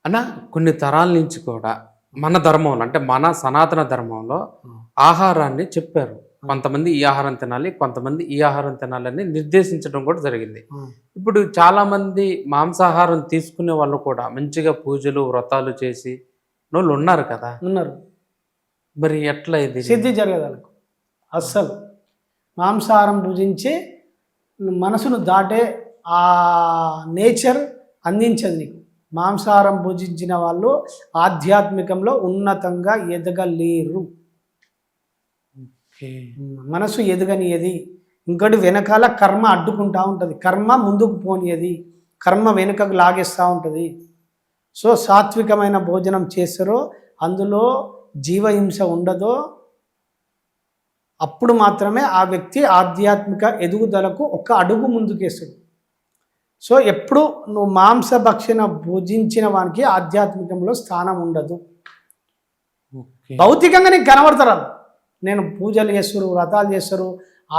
అన్న కొన్ని తరాల నుంచి కూడా మన ధర్మంలో అంటే మన సనాతన ధర్మంలో ఆహారాన్ని చెప్పారు. కొంతమంది ఈ ఆహారం తినాలి, కొంతమంది ఈ ఆహారం తినాలని నిర్దేశించడం కూడా జరిగింది. ఇప్పుడు చాలామంది మాంసాహారం తీసుకునే వాళ్ళు కూడా మంచిగా పూజలు వ్రతాలు చేసి వాళ్ళు ఉన్నారు కదా. ఉన్నారు. మరి ఎట్లా ఇది సిద్ధి జరగదు వాళ్ళకు. అస్సలు మాంసాహారం భుజించి మనసును దాటే ఆ నేచర్ అందించదు నీకు. మాంసాహారం భుజించిన వాళ్ళు ఆధ్యాత్మికంలో ఉన్నతంగా ఎదగలేరు. మనసు ఎదగనియది. ఇంకోటి వెనకాల కర్మ అడ్డుకుంటూ ఉంటుంది, కర్మ ముందుకు పోనియది, కర్మ వెనుకకు లాగేస్తూ ఉంటుంది. సో సాత్వికమైన భోజనం చేస్తారో, అందులో జీవహింస ఉండదో, అప్పుడు మాత్రమే ఆ వ్యక్తి ఆధ్యాత్మిక ఎదుగుదలకు ఒక అడుగు ముందుకేస్తాడు. సో ఎప్పుడు నువ్వు మాంసభక్షణ భుజించిన వానికి ఆధ్యాత్మికంలో స్థానం ఉండదు. భౌతికంగా నీకు కనబడతారు, నేను పూజలు చేస్తారు, వ్రతాలు చేస్తారు,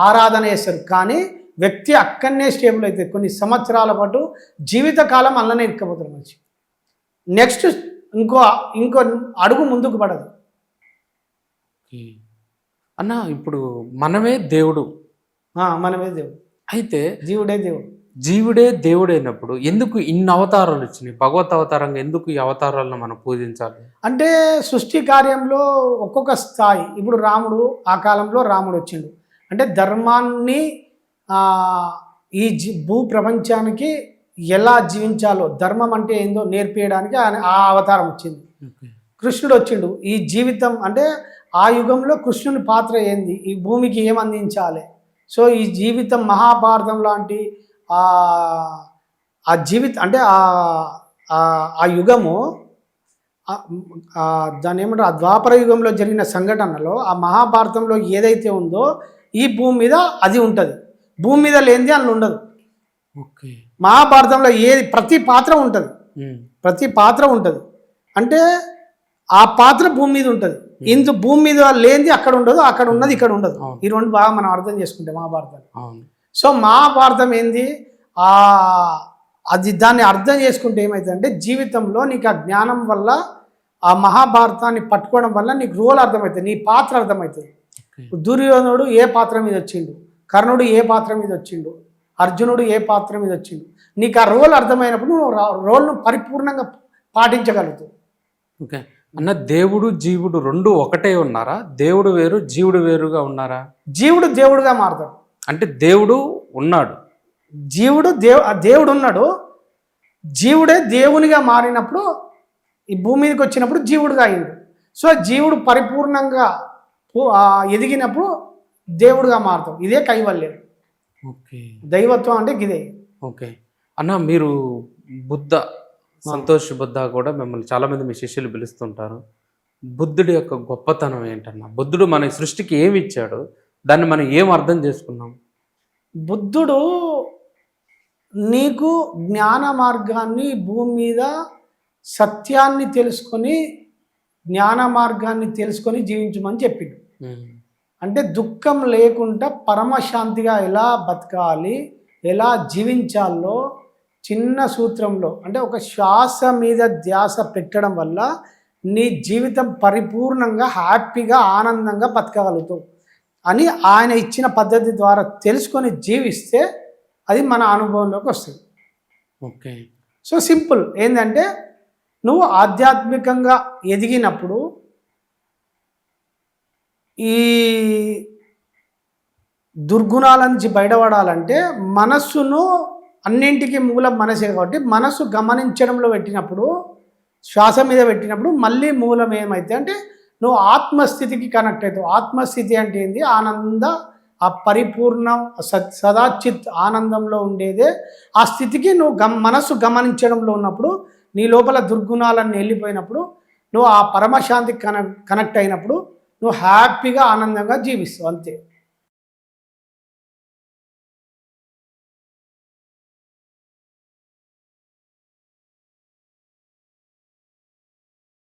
ఆరాధన చేస్తారు, కానీ వ్యక్తి అక్కడనే స్టేబుల్ అయితే కొన్ని సంవత్సరాల పాటు జీవితకాలం అల్లనే ఇరుక్కపోతారు మనిషి. నెక్స్ట్ ఇంకో అడుగు ముందుకు పడదు. అన్న ఇప్పుడు మనమే దేవుడు. మనమే దేవుడు. అయితే జీవుడే దేవుడు. జీవుడే దేవుడైనప్పుడు ఎందుకు ఇన్ని అవతారాలు వచ్చినాయి? భగవత్ అవతారంగా ఎందుకు ఈ అవతారాలను మనం పూజించాలి? అంటే సృష్టి కార్యంలో ఒక్కొక్క స్థాయి. ఇప్పుడు రాముడు, ఆ కాలంలో రాముడు వచ్చిండు అంటే ధర్మాన్ని ఈ భూ ప్రపంచానికి ఎలా జీవించాలో, ధర్మం అంటే ఏందో నేర్పించడానికి ఆ అవతారం వచ్చింది. కృష్ణుడు వచ్చిండు. ఈ జీవితం అంటే ఆ యుగంలో కృష్ణుని పాత్ర ఏంది, ఈ భూమికి ఏం అందించాలి. సో ఈ జీవితం మహాభారతం లాంటి ఆ జీవితం అంటే ఆ యుగము, దాని ఏమంటారు, ఆ ద్వాపర యుగంలో జరిగిన సంఘటనలో ఆ మహాభారతంలో ఏదైతే ఉందో ఈ భూమి మీద అది ఉంటుంది. భూమి మీద లేనిది అందులో ఉండదు. మహాభారతంలో ప్రతి పాత్ర ఉంటుంది, ప్రతి పాత్ర ఉంటుంది. అంటే ఆ పాత్ర భూమి మీద ఉంటుంది. ఇందు భూమి మీద లేనిది అక్కడ ఉండదు, అక్కడ ఉన్నది ఇక్కడ ఉండదు. ఈ రెండు బాగా మనం అర్థం చేసుకుంటాం మహాభారతం. సో మహాభారతం ఏంది, అది దాన్ని అర్థం చేసుకుంటే ఏమవుతుందంటే జీవితంలో నీకు ఆ జ్ఞానం వల్ల, ఆ మహాభారతాన్ని పట్టుకోవడం వల్ల నీకు రోల్ అర్థమవుతుంది, నీ పాత్ర అర్థమవుతుంది. దుర్యోధనుడు ఏ పాత్ర మీద వచ్చిండు, కర్ణుడు ఏ పాత్ర మీద వచ్చిండు, అర్జునుడు ఏ పాత్ర మీద వచ్చిండు, నీకు ఆ రోల్ అర్థమైనప్పుడు నువ్వు రోల్ను పరిపూర్ణంగా పాటించగలుగుతావు. ఓకే అన్న, దేవుడు జీవుడు రెండు ఒకటే ఉన్నారా? దేవుడు వేరు జీవుడు వేరుగా ఉన్నారా? జీవుడు దేవుడుగా మారుతాడు. అంటే దేవుడు ఉన్నాడు, జీవుడు దేవుడు ఉన్నాడు. జీవుడే దేవునిగా మారినప్పుడు ఈ భూమి మీదకి వచ్చినప్పుడు జీవుడుగా అయింది. సో జీవుడు పరిపూర్ణంగా ఎదిగినప్పుడు దేవుడుగా మారుతాం. ఇదే కైవల్యం. ఓకే, దైవత్వం అంటే ఇదే. ఓకే అన్న, మీరు బుద్ధ, సంతోష్ బుద్ధ కూడా మిమ్మల్ని చాలామంది మీ శిష్యులు పిలుస్తుంటారు. బుద్ధుడి యొక్క గొప్పతనం ఏంటన్నా? బుద్ధుడు మన సృష్టికి ఏమి ఇచ్చాడు, దాన్ని మనం ఏం అర్థం చేసుకున్నాం? బుద్ధుడు నీకు జ్ఞాన మార్గాన్ని, భూమి మీద సత్యాన్ని తెలుసుకొని జ్ఞాన మార్గాన్ని తెలుసుకొని జీవించమని చెప్పిండు. అంటే దుఃఖం లేకుండా పరమశాంతిగా ఎలా బతకాలి, ఎలా జీవించాలో చిన్న సూత్రంలో, అంటే ఒక శ్వాస మీద ధ్యాస పెట్టడం వల్ల నీ జీవితం పరిపూర్ణంగా హ్యాపీగా ఆనందంగా బతకగలుగుతావు అని ఆయన ఇచ్చిన పద్ధతి ద్వారా తెలుసుకొని జీవిస్తే అది మన అనుభవంలోకి వస్తుంది. ఓకే, సో సింపుల్ ఏంటంటే నువ్వు ఆధ్యాత్మికంగా ఎదిగినప్పుడు ఈ దుర్గుణాల నుంచి బయటపడాలంటే మనస్సును, అన్నింటికీ మూలం మనసే కాబట్టి మనసు గమనించడంలో పెట్టినప్పుడు, శ్వాస మీద పెట్టినప్పుడు మళ్ళీ మూలం ఏమైతే అంటే నువ్వు ఆత్మస్థితికి కనెక్ట్ అవుతావు. ఆత్మస్థితి అంటే ఏంది? ఆనంద, ఆ పరిపూర్ణ సదాచిత్ ఆనందంలో ఉండేదే ఆ స్థితికి నువ్వు మనసు గమనించడంలో ఉన్నప్పుడు, నీ లోపల దుర్గుణాలన్నీ వెళ్ళిపోయినప్పుడు, నువ్వు ఆ పరమశాంతికి కనెక్ట్ అయినప్పుడు నువ్వు హ్యాపీగా ఆనందంగా జీవిస్తావు. అంతే.